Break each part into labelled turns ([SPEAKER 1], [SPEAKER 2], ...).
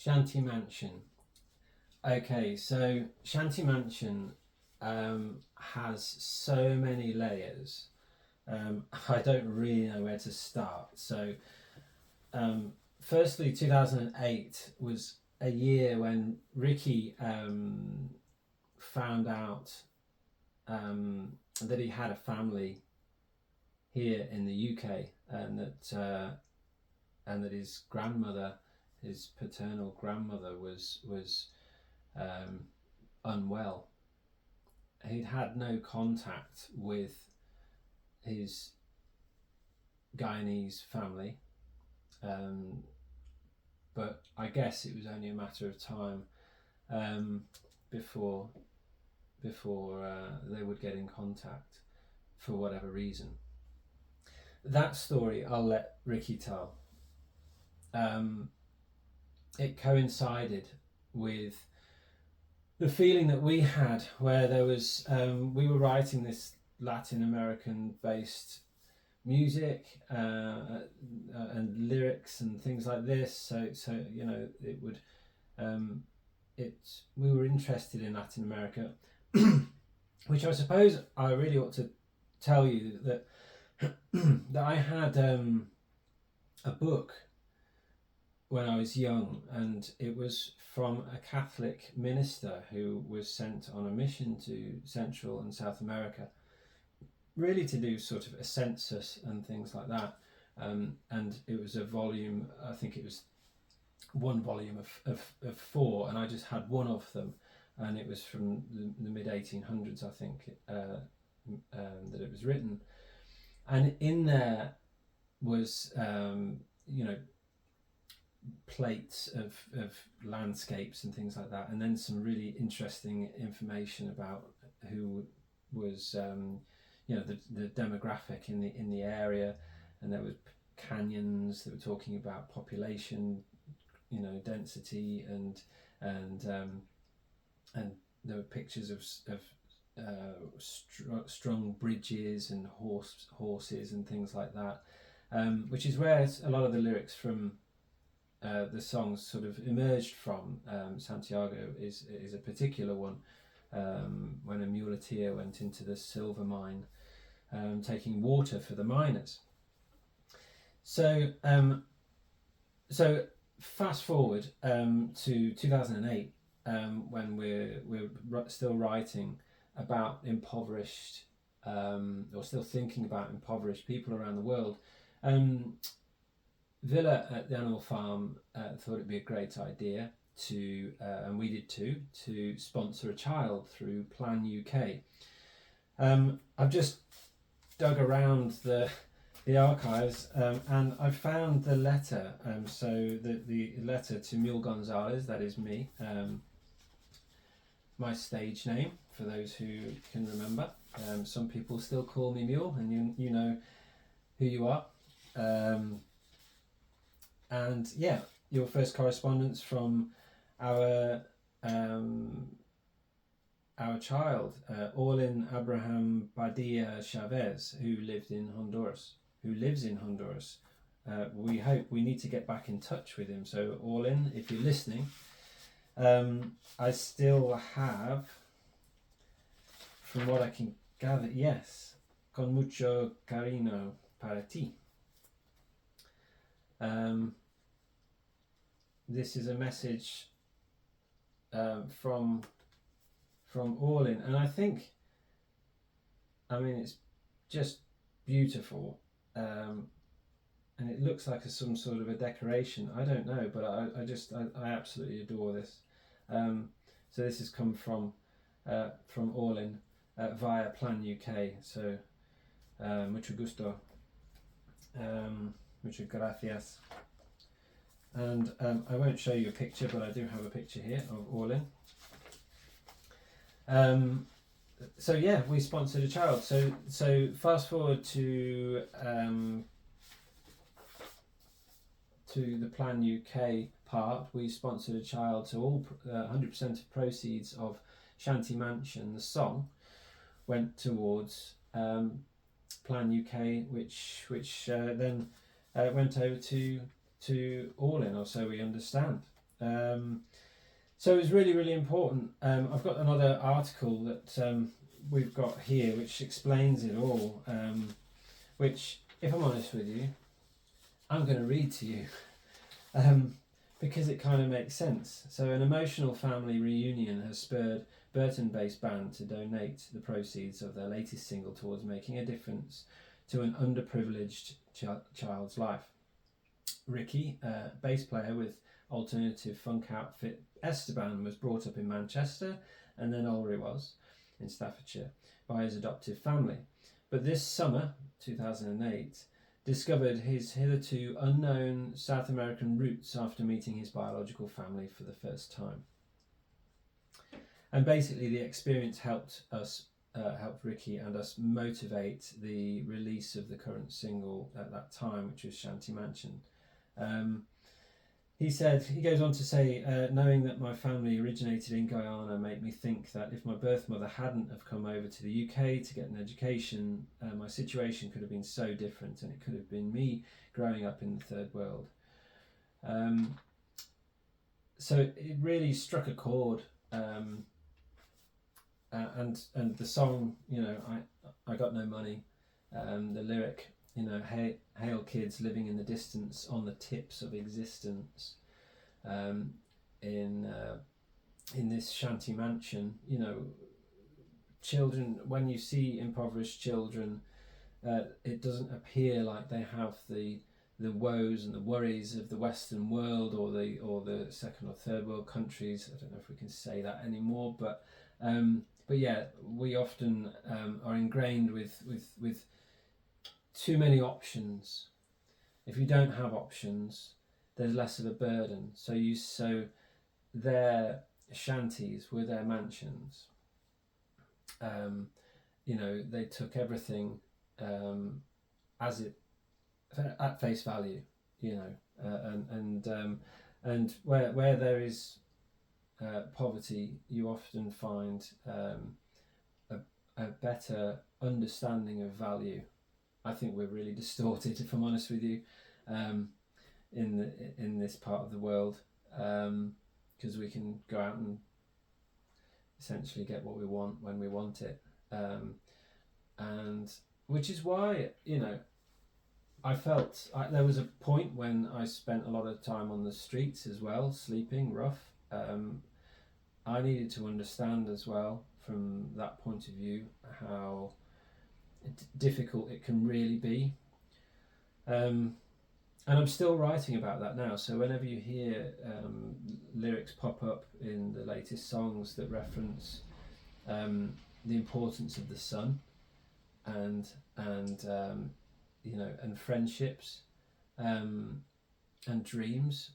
[SPEAKER 1] Shanty Mansion. Okay, so Shanty Mansion has so many layers. I don't really know where to start. So, firstly, 2008 was a year when Ricky found out that he had a family here in the UK, and that his grandmother, his paternal grandmother, was unwell. He'd had no contact with his Guyanese family, but I guess it was only a matter of time before they would get in contact for whatever reason. That story I'll let Ricky tell. It coincided with the feeling that we had, where there was we were writing this Latin American based music and lyrics and things like this. So you know, it would we were interested in Latin America, which I suppose I really ought to tell you that that I had a book when I was young, and it was from a Catholic minister who was sent on a mission to Central and South America, really to do sort of a census and things like that. And it was a volume, I think it was one volume of four, and I just had one of them, and it was from the mid 1800s, I think, that it was written. And in there was, you know, plates of landscapes and things like that, and then some really interesting information about who was, you know, the demographic in the area, and there was canyons that were talking about population, you know, density, and there were pictures of strong bridges and horses and things like that, which is where a lot of the lyrics from the songs sort of emerged from. Santiago is a particular one, when a muleteer went into the silver mine, taking water for the miners. So fast forward to 2008, when we're still writing about impoverished, or still thinking about impoverished people around the world. Villa at the Animal Farm thought it'd be a great idea to, and we did too, to sponsor a child through Plan UK. I've just dug around the archives, and I found the letter. So the letter to Mule Gonzalez, that is me, my stage name for those who can remember. Some people still call me Mule, and you know who you are. And yeah, your first correspondence from our child, Orlin Abraham Padilla Chavez, who lives in Honduras. We need to get back in touch with him. So Orlin, if you're listening, I still have, from what I can gather, yes, con mucho cariño para ti. This is a message from Orlin, and I think, I mean, it's just beautiful, and it looks like some sort of a decoration. I don't know, but I absolutely adore this. So this has come from Orlin via Plan UK. So mucho gusto, muchas gracias. And I won't show you a picture, but I do have a picture here of Orlin. So yeah, we sponsored a child. So fast forward to the Plan UK part. We sponsored a child, so all 100% of proceeds of Shanty Mansion, the song, went towards Plan UK, which then went over to Orlin, or so we understand. So it was really, really important. I've got another article that we've got here which explains it all, which, if I'm honest with you, I'm going to read to you because it kind of makes sense. So an emotional family reunion has spurred Burton-based band to donate the proceeds of their latest single towards making a difference to an underprivileged child's life. Ricky, bass player with alternative funk outfit Esteban, was brought up in Manchester, and then Albury was in Staffordshire, by his adoptive family. But this summer, 2008, discovered his hitherto unknown South American roots after meeting his biological family for the first time. And basically the experience helped Ricky and us motivate the release of the current single at that time, which was Shanty Mansion. He goes on to say, knowing that my family originated in Guyana made me think that if my birth mother hadn't have come over to the UK to get an education, my situation could have been so different, and it could have been me growing up in the third world. So it really struck a chord, and the song, I got no money, the lyric, hail kids living in the distance on the tips of existence, in this shanty mansion. Children, when you see impoverished children, it doesn't appear like they have the woes and the worries of the Western world or the second or third world countries. I don't know if we can say that anymore, but yeah, we often are ingrained with too many options. If you don't have options, there's less of a burden. So their shanties were their mansions. They took everything as it at face value. And where there is poverty, you often find a better understanding of value. I think we're really distorted, if I'm honest with you, in this part of the world, because we can go out and essentially get what we want when we want it, and which is why I felt there was a point when I spent a lot of time on the streets as well, sleeping rough. I needed to understand as well from that point of view how difficult it can really be, and I'm still writing about that now. So whenever you hear lyrics pop up in the latest songs that reference the importance of the sun and friendships and dreams,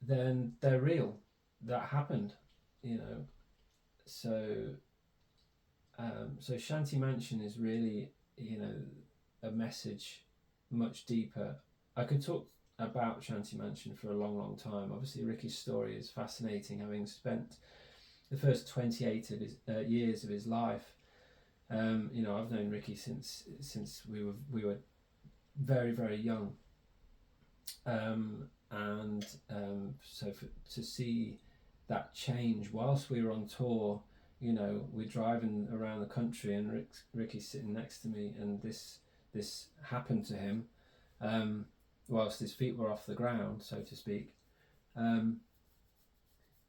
[SPEAKER 1] then they're real. That happened, so Shanty Mansion is really, a message much deeper. I could talk about Shanty Mansion for a long, long time. Obviously, Ricky's story is fascinating, having spent the first 28 of his years of his life. I've known Ricky since we were very, very young, so to see that change whilst we were on tour. We're driving around the country and Ricky's sitting next to me, and this happened to him whilst his feet were off the ground, so to speak.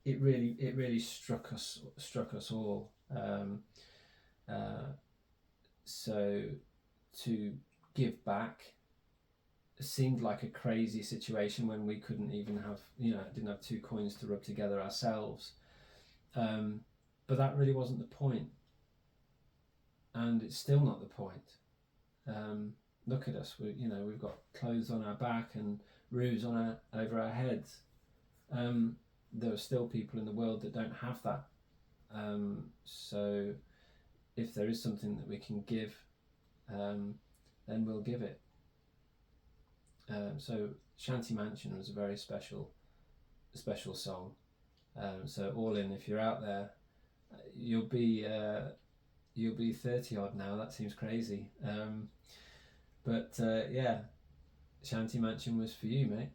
[SPEAKER 1] It really struck us all. So to give back seemed like a crazy situation when we couldn't even have, didn't have 2 coins to rub together ourselves. But that really wasn't the point, and it's still not the point. Look at us. We've got clothes on our back and roofs over our heads. There are still people in the world that don't have that. So if there is something that we can give, then we'll give it. So Shanty Mansion was a very special song. So all in, if you're out there, you'll be 30 odd now. That seems crazy. But yeah, Shanty Mansion was for you, mate.